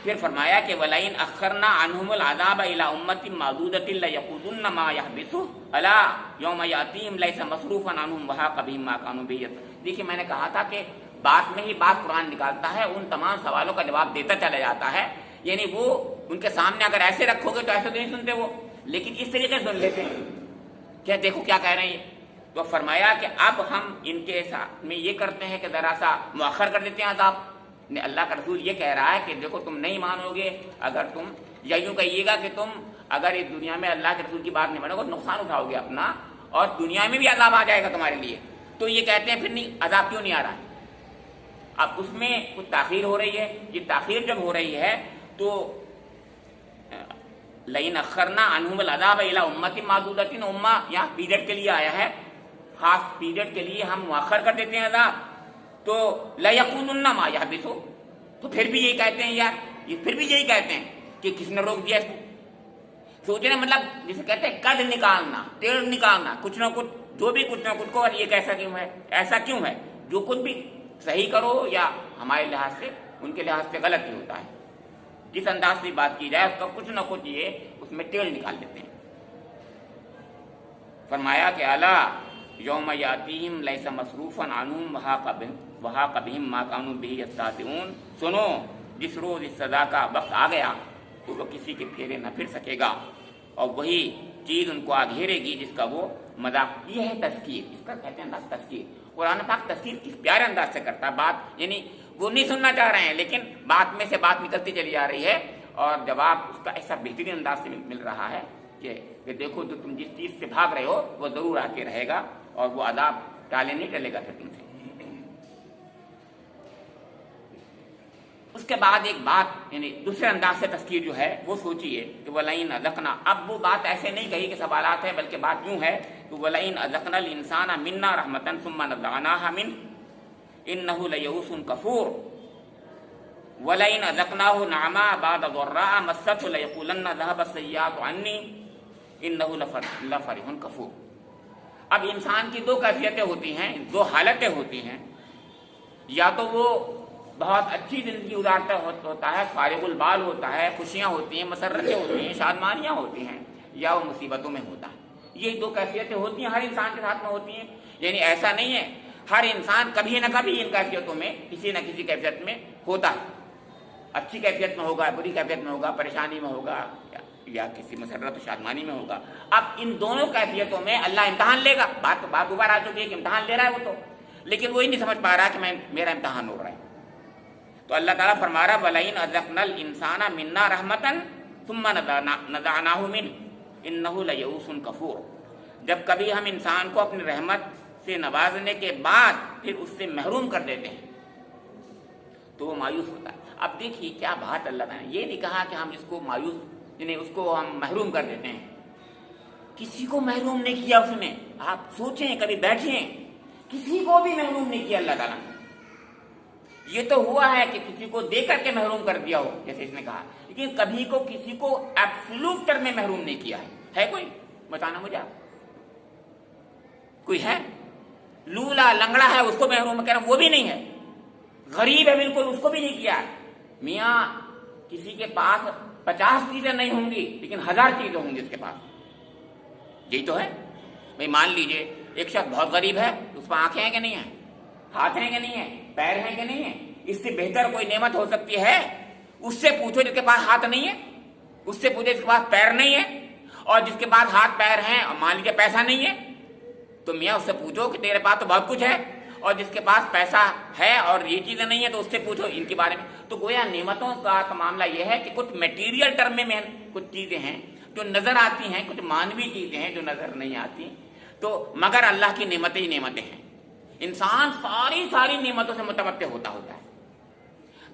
پھر فرمایا کہ وَلَئِنْ أَخَّرْنَا عَنْهُمُ الْعَذَابَ إِلَىٰ أُمَّةٍ مَّعْدُودَةٍ لَيَقُولُنَّ مَا يَحْبِسُهُ أَلَا يَوْمَ يَأْتِيهِمْ لَيْسَ مَصْرُوفًا عَنْهُمْ وَحَاقَ بِهِم مَّا كَانُوا بِهِ يَسْتَهْزِئُونَ۔ دیکھیے میں نے کہا تھا کہ بات میں ہی بات قرآن نکالتا ہے، ان تمام سوالوں کا جواب دیتا چلا جاتا ہے، یعنی وہ ان کے سامنے اگر ایسے رکھو گے تو ایسے تو نہیں سنتے وہ، لیکن اس طریقے سے سن لیتے ہیں، کیا دیکھو کیا کہہ رہے ہیں۔ تو فرمایا کہ اب ہم ان کے ساتھ میں یہ کرتے ہیں کہ ذرا سا مؤخر کر دیتے ہیں عذاب۔ اللہ کا رسول یہ کہہ رہا ہے کہ دیکھو تم نہیں مانو گے، اگر تم یا یوں کہیے گا کہ تم اگر اس دنیا میں اللہ کے رسول کی بات نہیں مانو گے نقصان اٹھاؤ گے اپنا، اور دنیا میں بھی عذاب آ جائے گا تمہارے لیے، تو یہ کہتے ہیں پھر نہیں عذاب کیوں نہیں آ رہا ہے۔ اب اس میں کچھ تاخیر ہو رہی ہے، یہ تاخیر جب ہو رہی ہے تو لئن اخرنا عنہم العذاب الی امۃ معدودۃ، امہ یہاں پیریڈ کے لیے آیا ہے، خاص پیریڈ کے لیے ہم مؤخر کر دیتے ہیں عذاب، تو لیقولن ما یحبسو، تو پھر بھی یہی کہتے ہیں یار، یہ پھر بھی یہی کہتے ہیں کہ کس نے روک دیا اس کو۔ سوچنے مطلب جسے کہتے ہیں قد نکالنا، ٹیڑھ نکالنا، کچھ نہ کچھ جو بھی کچھ نہ کچھ کو، اور یہ کیسا کیوں ہے، ایسا کیوں ہے، جو کچھ بھی صحیح کرو یا ہمارے لحاظ سے ان کے لحاظ سے غلط ہی ہوتا ہے، جس انداز سے بات کی جائے اس کا کچھ نہ کچھ یہ اس میں ٹیڑھ نکال دیتے ہیں۔ فرمایا کہ الا یوم یاتیہم لیس مصروفا عنہم وحاق بہم ما کانوا بہ یستہزئون، سنو جس روز اس سزا کا وقت آ گیا تو وہ کسی کے پھیرے نہ پھر سکے گا، اور وہی چیز ان کو آ گھیرے گی جس کا وہ مذاق۔ یہ ہے تذکیر، اس کا کہتے ہیں انداز تذکیر۔ قرآن پاک تذکیر کس پیارے انداز سے کرتا ہے، بات یعنی وہ نہیں سننا چاہ رہے ہیں لیکن بات میں سے بات نکلتی چلی جا رہی ہے، اور جواب اس کا ایسا بہترین انداز سے مل رہا ہے کہ دیکھو جو تم جس چیز سے بھاگ رہے ہو وہ ضرور آ کے رہے گا، اور وہ عذاب ٹالے نہیں ٹلے گا پھر تم سے۔ اس کے بعد ایک بات یعنی دوسرے انداز سے تذکیر جو ہے وہ سوچیے کہ وَلَئِنْ أَذَقْنَا، اب وہ بات ایسے نہیں کہی کہ سوالات ہیں، بلکہ بات یوں ہے کہ وَلَئِنْ أَذَقْنَا الْإِنسَانَ مِنَّا رَحْمَةً ثُمَّ نَزَعْنَاهَا مِنْهُ إِنَّهُ لَيَئُوسٌ كَفُورٌ وَلَئِنْ أَذَقْنَاهُ نَعْمَاءَ بَعْدَ ضَرَّاءَ مَسَّتْهُ لَيَقُولَنَّ ذَهَبَ السَّيِّئَاتُ عَنِّي إِنَّهُ لَفَرِحٌ كَفُورٌ۔ اب انسان کی دو کیفیتیں ہوتی ہیں، دو حالتیں ہوتی ہیں، یا تو وہ بہت اچھی زندگی گزارتا ہوتا ہے، فارغ البال ہوتا ہے، خوشیاں ہوتی ہیں، مسرتیں ہوتی ہیں، شادمانیاں ہوتی ہیں، یا وہ مصیبتوں میں ہوتا ہے۔ یہ دو کیفیتیں ہوتی ہیں، ہر انسان کے ساتھ میں ہوتی ہیں، یعنی ایسا نہیں ہے، ہر انسان کبھی نہ کبھی ان کیفیتوں میں کسی نہ کسی کیفیت میں ہوتا ہے، اچھی کیفیت میں ہوگا، بری کیفیت میں ہوگا، پریشانی میں ہوگا، یا کسی مسرت و شادمانی میں ہوگا۔ اب ان دونوں کیفیتوں میں اللہ امتحان لے گا، بات دوبارہ آ چکی ہے کہ امتحان لے رہا ہے وہ تو، لیکن وہی نہیں سمجھ پا رہا کہ میرا امتحان ہو رہا ہے۔ تو اللہ تعالیٰ فرما رہا وَلَئِنْ أَذَقْنَا الْإِنسَانَ مِنَّا رَحْمَةً ثُمَّ نَزَعْنَاهُ مِنْهُ إِنَّهُ لَيَئُوسٌ كَفُورٌ، جب کبھی ہم انسان کو اپنی رحمت سے نوازنے کے بعد پھر اس سے محروم کر دیتے ہیں تو وہ مایوس ہوتا ہے۔ اب دیکھیے کیا بات، اللہ تعالیٰ نے یہ نہیں کہا کہ ہم اس کو مایوس یعنی اس کو ہم محروم کر دیتے ہیں، کسی کو محروم نہیں کیا اس نے۔ آپ سوچیں، کبھی بیٹھیں، کسی کو بھی محروم نہیں کیا اللہ تعالیٰ نے۔ یہ تو ہوا ہے کہ کسی کو دے کر کے محروم کر دیا ہو جیسے اس نے کہا، لیکن کبھی کو کسی کو ایبسولوٹ ٹرم میں محروم نہیں کیا ہے کوئی؟ بتانا مجھے، کوئی ہے؟ लूला लंगड़ा है उसको महरूम कह रहा हूं, वो भी नहीं है। गरीब है बिल्कुल, उसको भी नहीं किया। मियाँ किसी के पास 50 चीजें नहीं होंगी लेकिन 1000 चीजें होंगी उसके पास, यही तो है भाई। मान लीजिए एक शख्स बहुत गरीब है, उस पर आंखें हैं कि नहीं है, हाथ हैं कि नहीं है, पैर हैं कि नहीं है। इससे बेहतर कोई नेमत हो सकती है? उससे पूछो जिसके पास हाथ नहीं है, उससे पूछो जिसके पास पैर नहीं है, और जिसके पास हाथ पैर हैं और मान लीजिए पैसा नहीं है, तो मियाँ उससे पूछो कि तेरे पास तो बहुत कुछ है, और जिसके पास पैसा है और ये चीजें नहीं है तो उससे पूछो इनके बारे में। तो गोया नेमतों का तो मामला यह है कि कुछ मेटीरियल टर्म में कुछ चीजें हैं जो नजर आती हैं, कुछ मानवीय चीजें हैं जो नजर नहीं आती, तो मगर अल्लाह की नेमतें ही नेमतें हैं। इंसान सारी नेमतों से मुतमत्ते होता है,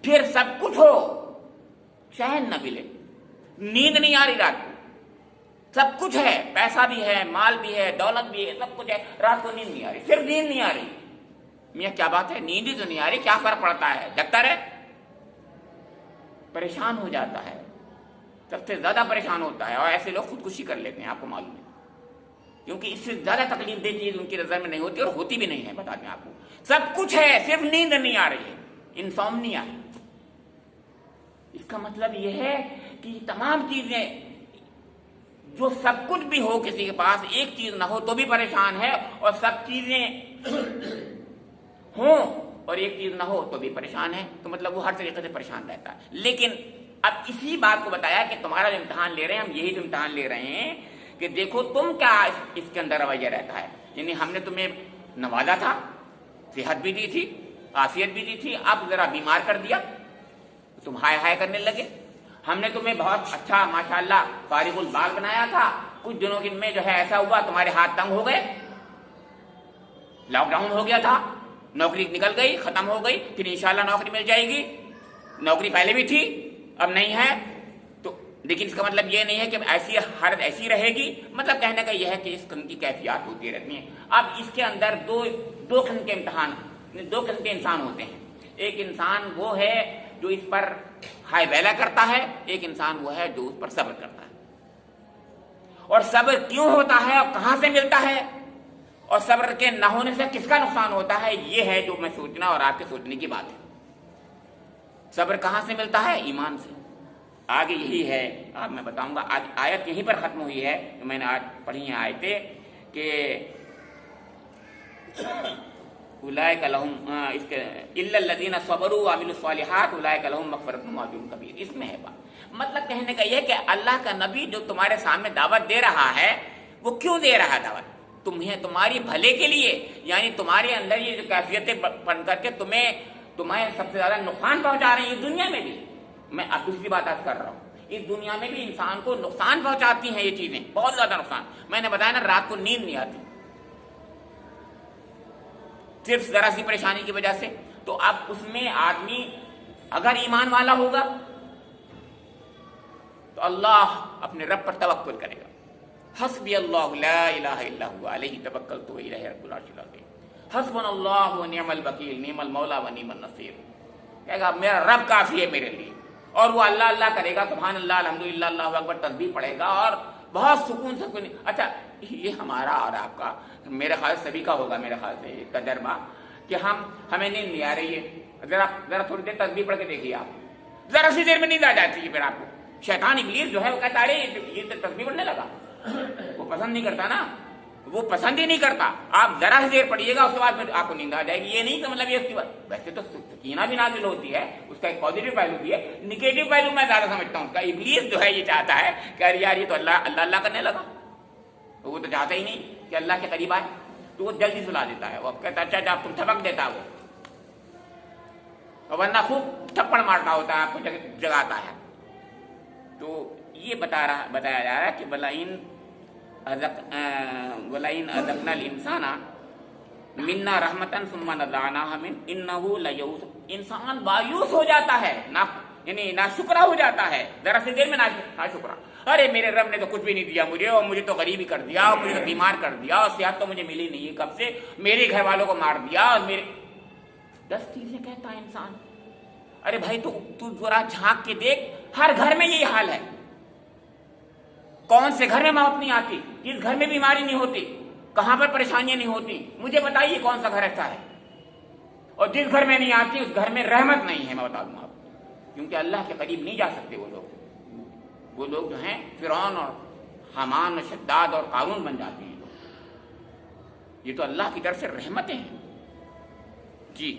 फिर सब कुछ हो, चैन न मिले, नींद नहीं आ रही रात को, सब कुछ है, पैसा भी है, माल भी है, दौलत भी है, सब कुछ है, रात को नींद नहीं आ रही, सिर्फ नींद नहीं आ रही। मियां क्या बात है, नींद ही तो नहीं आ रही, क्या फर्क पड़ता है, जगता रहे। परेशान हो जाता है, सबसे ज्यादा परेशान होता है, और ऐसे लोग खुदकुशी कर लेते हैं, आपको मालूम है, क्योंकि इससे ज्यादा तकलीफ दे चीज उनकी नजर में नहीं होती और होती भी नहीं है। बता दें आपको, सब कुछ है, सिर्फ नींद नहीं आ रही है, इंसोम्निया है। इसका मतलब यह है कि तमाम चीजें, जो सब कुछ भी हो किसी के पास, एक चीज ना हो तो भी परेशान है, और सब चीजें हो और एक चीज ना हो तो भी परेशान है, तो मतलब वो हर तरीके से परेशान रहता है। लेकिन अब इसी बात को बताया कि तुम्हारा जो इम्तिहान ले रहे हैं, हम यही तो इम्तिहान ले रहे हैं कि देखो तुम क्या इसके अंदर रवैया रहता है। यानी हमने तुम्हें नवाजा था, सेहत भी दी थी, आफियत भी दी थी, अब जरा बीमार कर दिया, तुम हाय हाय करने लगे। हमने तुम्हें बहुत अच्छा माशाल्लाह फारिगुल बाल बनाया था, कुछ दिनों में जो है ऐसा हुआ तुम्हारे हाथ तंग हो गए, लॉकडाउन हो गया था, नौकरी निकल गई, खत्म हो गई, फिर इंशाल्लाह नौकरी मिल जाएगी, नौकरी पहले भी थी अब नहीं है। तो लेकिन इसका मतलब ये नहीं है कि ऐसी हालत ऐसी रहेगी, मतलब कहने का यह है कि इस किस्म की कैफियत होती रहती है। अब इसके अंदर दो किस्म के इम्तिहान, दो किस्म के इंसान होते हैं। एक इंसान वो है जो इस पर हाय बैला करता है, एक इंसान वो है जो उस पर सब्र करता है। और सब्र क्यों होता है और कहां से मिलता है, और सब्र के न होने से किसका नुकसान होता है, ये है जो मैं सोचना और आपके सोचने की बात है। सब्र कहां से मिलता है, ईमान से। आगे यही है, अब मैं बताऊंगा। आज आयत यहीं पर खत्म हुई है तो मैंने आज पढ़ी है आयतें कि उलाइक लहुम इसके इल्लल्लज़ीना सबरू व अमिलुस सालिहात उलाइक लहुम मग़फ़िरतुम व अजरुन कबीर। इसमें है बात। मतलब कहने का यह कि अल्लाह का नबी जो तुम्हारे सामने दावत दे रहा है, वो क्यों दे रहा है दावत, तुम्हें तुम्हारी भले के लिए, यानी तुम्हारे अंदर ये जो कैफियतें बन करके तुम्हें सबसे ज्यादा नुकसान पहुंचा रही है। इस दुनिया में भी, मैं अब दूसरी बात आज कर रहा हूँ, इस दुनिया में भी इंसान को नुकसान पहुंचाती हैं ये चीजें, बहुत ज्यादा नुकसान। मैंने बताया ना, रात को नींद नहीं आती सिर्फ जरा सी परेशानी की वजह से। तो अब उसमें आदमी अगर ईमान वाला होगा तो अल्लाह अपने रब पर तवक्कुल करेगा। हस्बी अल्लाहु ला इलाहा इल्ला हुवा अलैहि तवक्कलतु व इलैहि रब्बुल अर्शिल अज़ीम। हस्बुनल्लाहु व निअमल वकील निअमल मौला व निअमन नसीर। कहेगा मेरा रब काफी है मेरे लिए, और वो अल्लाह अल्लाह करेगा, सुभान अल्लाह अल्हम्दुलिल्लाह अल्लाहु अकबर तस्बीह पढ़ेगा और बहुत सुकून। अच्छा, ये हमारा और आपका, मेरे ख्याल सभी का होगा मेरे ख्याल से तजर्बा कि हमें नींद नहीं आ रही है, जरा थोड़ी देर तस्बीह पढ़ के देखिए आप, जरा सी देर में नींद आ जाती है। फिर आपको शैतान इब्लीस जो है वो कहता है ये तस्बीह पढ़ने लगा, वो पसंद नहीं करता ना, वो पसंद ही नहीं करता। आप जरा सी देर पढ़िएगा, उसके बाद फिर आपको नींद आ जाएगी। ये नहीं कि मतलब ये उसकी बात, वैसे तो सकीना भी नाजिल होती है, उसका एक पॉजिटिव पहलू भी है, निगेटिव पहलू मैं ज्यादा समझता हूँ उसका। इब्लीस जो है ये चाहता है कि अरे यार ये तो अल्लाह अल्लाह अल्लाह करने लगा, तो वो तो चाहता ही नहीं कि अल्लाह के करीब आए, तो वो जल्दी सुला देता है। वो कहता है अच्छा आप तुम थपक देता वो, और वरना खूब थप्पड़ मारता होता है, आपको जगाता है। तो ये बताया जा रहा है कि वलाइन अज़क़नल इंसाना मिन्ना रहमतन सुम्मा नज़अनाहा मिन इन्नहु लयऊस। इंसान बायूस हो जाता है, यानी नाशुक्रा हो जाता है, जरा सी देर में नाशुक्रा। अरे मेरे रब ने तो कुछ भी नहीं दिया मुझे, और मुझे तो गरीबी कर दिया, और मुझे तो बीमार कर दिया, और सेहत तो मुझे मिली नहीं है कब से, मेरे घर वालों को मार दिया, और मेरे 10 चीजें कहता है इंसान। अरे भाई तू जरा झांक के देख, हर घर में यही हाल है। कौन से घर में मौत नहीं आती, किस घर में बीमारी नहीं होती, कहाँ पर परेशानियां नहीं होती? मुझे बताइए कौन सा घर ऐसा है? और जिस घर में नहीं आती उस घर में रहमत नहीं है, मैं बता दूं आपको, क्योंकि अल्लाह के करीब नहीं जा सकते वो लोग जो हैं फिरौन और हामान और शद्दाद और कारून बन जाते हैं लोग। ये तो अल्लाह की तरफ से रहमतें हैं जी।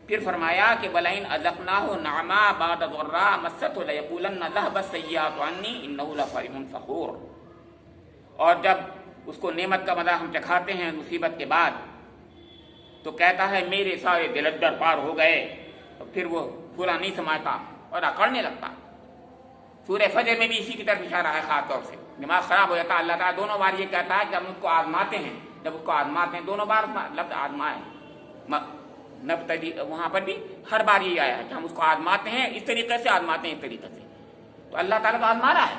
फिर फरमाया कि वलइन अज़क़नाहु नअमा बाद ज़र्रा मस्सतहु लयक़ूलन्ना ज़हबत सय्यिआतु अन्नी इन्नहु लफ़रिहुन फ़ख़ूर। और जब उसको नेमत का मज़ा हम चखाते हैं मुसीबत के बाद, तो कहता है मेरे सारे दिलद्दर पार हो गए, तो फिर वो पूरा नहीं समझता और अकड़ने लगता। सूरह फजर में भी इसी की तरफ इशारा है, खास तौर से दिमाग खराब हो जाता है। अल्लाह ताला दोनों बार ये कहता है जब उसको आजमाते हैं, दोनों बार लफ्ज़ आजमाए नब्तली, वहाँ पर भी हर बार ये आया है कि हम उसको आजमाते हैं, इस तरीके से आजमाते हैं, इस तरीके से। तो अल्लाह ताला तो आजमा रहा है,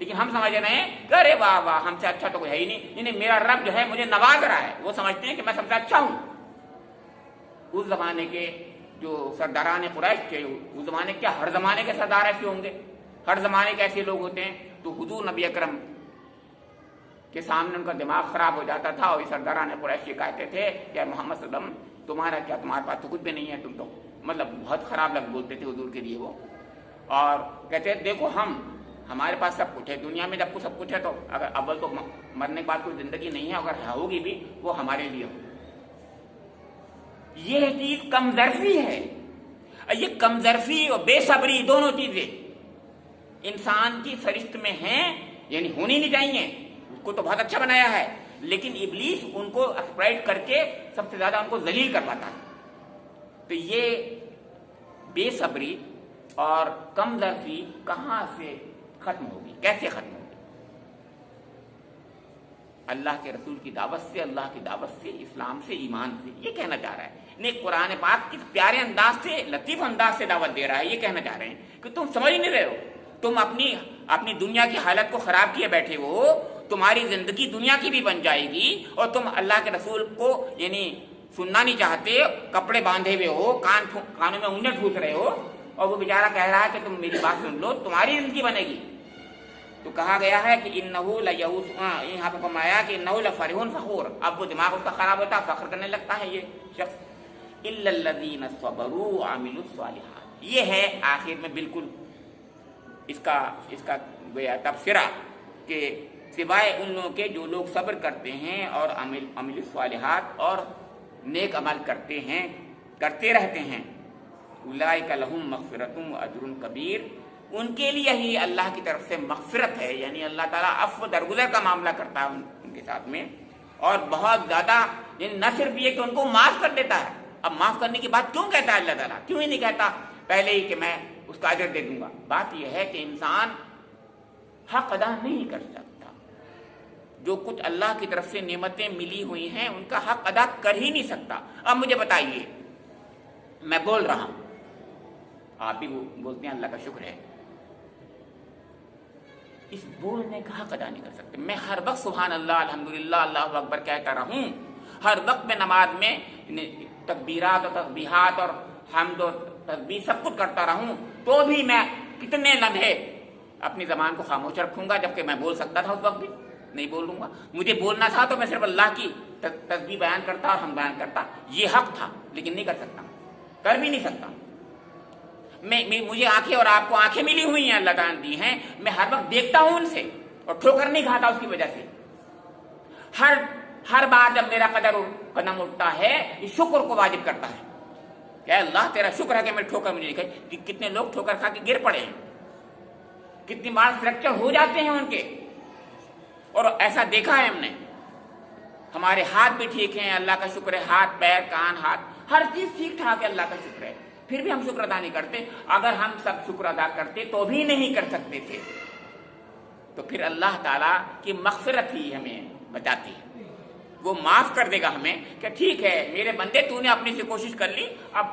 लेकिन हम समझ रहे हैं अरे वाह वाह हमसे अच्छा तो कोई है ही नहीं, मेरा रब जो है मुझे नवाज रहा है। वो समझते हैं कि मैं सबसे अच्छा हूँ। उस जमाने के जो सरदारान कुरैश थे, उस जमाने क्या हर जमाने के सरदार ऐसे होंगे, हर जमाने के ऐसे लोग होते हैं। तो हुजूर नबी अकरम के सामने उनका दिमाग खराब हो जाता था और सरदारान कुरैश ये कहते थे कि मोहम्मद सल्लल्लाहु अलैहि वसल्लम तुम्हारा क्या, तुम्हारे पास तो कुछ भी नहीं है, तुम तो मतलब बहुत खराब लफ्ज़ बोलते थे हुजूर के लिए वो। और कहते देखो हमारे पास सब कुछ है दुनिया में, जब कुछ सब कुछ है तो अगर अव्वल तो मरने के बाद कोई जिंदगी नहीं है, अगर होगी भी वो हमारे लिए हो। ये चीज कमजरफी है। ये कमजरफी और बेसब्री दोनों चीजें इंसान की सरिश्त में हैं, यानी होनी नहीं चाहिए। उसको तो बहुत अच्छा बनाया है, लेकिन इब्लीस उनको एक्सप्लॉइट करके सबसे ज्यादा उनको जलील करवाता है। तो ये बेसब्री और कमजरफी कहां से खत्म होगी, कैसे खत्म होगी? अल्लाह के रसूल की दावत से, अल्लाह की दावत से, इस्लाम से, ईमान से। ये कहना चाह रहा है ने कुरान पाक किस प्यारे अंदाज से, लतीफ अंदाज से दावत दे रहा है। ये कहना चाह रहे हैं कि तुम समझ ही नहीं रहे हो, तुम अपनी दुनिया की हालत को खराब किए बैठे हो। तुम्हारी जिंदगी दुनिया की भी बन जाएगी और तुम अल्लाह के रसूल को यानी सुनना नहीं चाहते, कपड़े बांधे हुए हो, कानों में ऊँगें ठूस रहे हो, और वो बेचारा कह रहा है कि तुम मेरी बात सुन लो, तुम्हारी जिंदगी बनेगी। तो कहा गया है कि इन्नहु लयऊस, यहाँ पे फरमाया कि इन्नहु लफरिहुन फखूर। अब वो दिमाग उसका खराब होता है, फख्र करने लगता है ये शख्स। इल्लल्लज़ीना सबरू व अमिलुस सालिहात। ये है आखिर में बिल्कुल इसका तबसरा कि सिवाय उन लोगों के जो लोग सब्र करते हैं और अमिलुस सालिहात और नेक अमल करते रहते हैं, उलाइका लहुम मग़फ़िरतुन व अज्रुन कबीर। उनके लिए ही अल्लाह की तरफ से मग़फ़िरत है, यानी अल्लाह ताला अफ़्व दरगुज़र का मामला करता है उनके साथ में, और बहुत ज़्यादा, यानी न सिर्फ ये कि उनको माफ़ कर देता है। अब माफ़ करने की बात क्यों कहता है अल्लाह ताला? क्यों ही नहीं कहता पहले ही कि मैं उसका अजर दे दूंगा? बात यह है कि इंसान हक अदा नहीं कर सकता। जो कुछ अल्लाह की तरफ से नेमतें मिली हुई हैं उनका हक अदा कर ही नहीं सकता। अब मुझे बताइए, मैं बोल रहा हूं, आप भी बोलते हैं अल्लाह का शुक्र है, इस बोलने का हक अदा नहीं कर सकते। मैं हर वक्त सुभान अल्लाह, अल्हम्दुलिल्लाह, अल्लाहु अकबर कहता रहूं, हर वक्त में नमाज में तकबीरात और तस्बीहात और हम्द और तस्बीह सब कुछ करता रहूं, तो भी मैं कितने लम्हे अपनी ज़बान को खामोश रखूंगा, जबकि मैं बोल सकता था उस वक्त भी नहीं बोलूंगा। मुझे बोलना था तो मैं सिर्फ अल्लाह की तस्बीह बयान करता और हम बयान करता, ये हक था, लेकिन नहीं कर सकता, कर भी नहीं सकता। मुझे आंखें और आपको आंखें मिली हुई हैं, अल्लाह ताला ने दी हैं, मैं हर वक्त देखता हूं उनसे और ठोकर नहीं खाता उसकी वजह से। हर बार जब मेरा कदम उठता है, ये शुक्र को वाजिब करता है। क्या अल्लाह तेरा शुक्र है कि मैं ठोकर मुझे नहीं खाई। कितने लोग ठोकर खा के गिर पड़े हैं, कितनी बार फ्रैक्चर हो जाते हैं उनके, और ऐसा देखा है हमने। हमारे हाथ भी ठीक हैं, अल्लाह का शुक्र है, हाथ पैर कान हाथ हर चीज ठीक ठाक है, अल्लाह का शुक्र है, फिर भी हम शुक्र अदा नहीं करते। अगर हम सब शुक्र अदा करते तो भी नहीं कर सकते थे, तो फिर अल्लाह ताला की मग़फ़िरत ही हमें बचाती है, वो माफ कर देगा हमें कि ठीक है मेरे बंदे, तूने अपनी से कोशिश कर ली, अब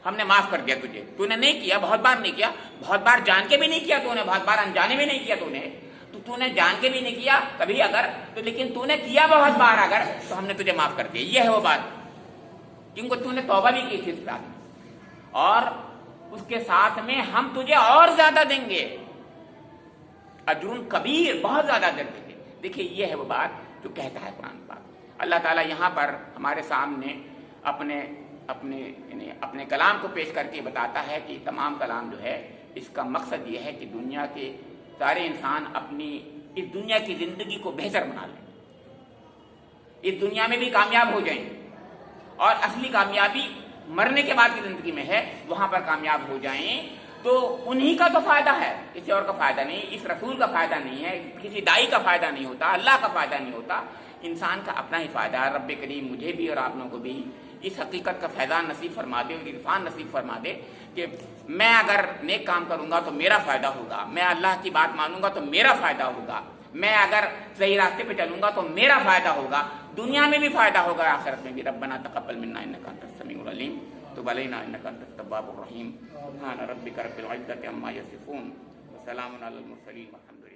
हमने माफ कर दिया तुझे। तूने नहीं किया, बहुत बार नहीं किया, बहुत बार जान के भी नहीं किया तूने, बहुत बार अनजाने में नहीं किया तूने जान के भी नहीं किया कभी अगर तो, लेकिन तूने किया बहुत बार अगर, तो हमने तुझे माफ कर दिया। ये है वो बात, क्योंकि तूने तौबा भी की थी इस बात में, और उसके साथ में हम तुझे और ज्यादा देंगे, अजरुन कबीर, बहुत ज्यादा अजर देंगे। देखिए ये है वो बात جو کہتا ہے قرآن پاک۔ اللہ تعالیٰ یہاں پر ہمارے سامنے اپنے کلام کو پیش کر کے بتاتا ہے کہ تمام کلام جو ہے اس کا مقصد یہ ہے کہ دنیا کے سارے انسان اپنی اس دنیا کی زندگی کو بہتر بنا لیں، اس دنیا میں بھی کامیاب ہو جائیں، اور اصلی کامیابی مرنے کے بعد کی زندگی میں ہے، وہاں پر کامیاب ہو جائیں۔ تو انہی کا تو فائدہ ہے، کسی اور کا فائدہ نہیں، اس رسول کا فائدہ نہیں ہے، کسی دائی کا فائدہ نہیں ہوتا، اللہ کا فائدہ نہیں ہوتا، انسان کا اپنا ہی فائدہ ہے۔ رب کریم مجھے بھی اور آپ لوگوں کو بھی اس حقیقت کا فیضان نصیب فرما دے اور عرفان نصیب فرما دے کہ میں اگر نیک کام کروں گا تو میرا فائدہ ہوگا، میں اللہ کی بات مانوں گا تو میرا فائدہ ہوگا، میں اگر صحیح راستے پہ چلوں گا تو میرا فائدہ ہوگا، دنیا میں بھی فائدہ ہوگا، آخرت میں بھی۔ ربنا تقبل منا انک انت السمیع العلیم تب علینا انک انت التواب الرحیم۔ سبحان ربک رب العزة عما یصفون وسلام علی المرسلین والحمد للہ۔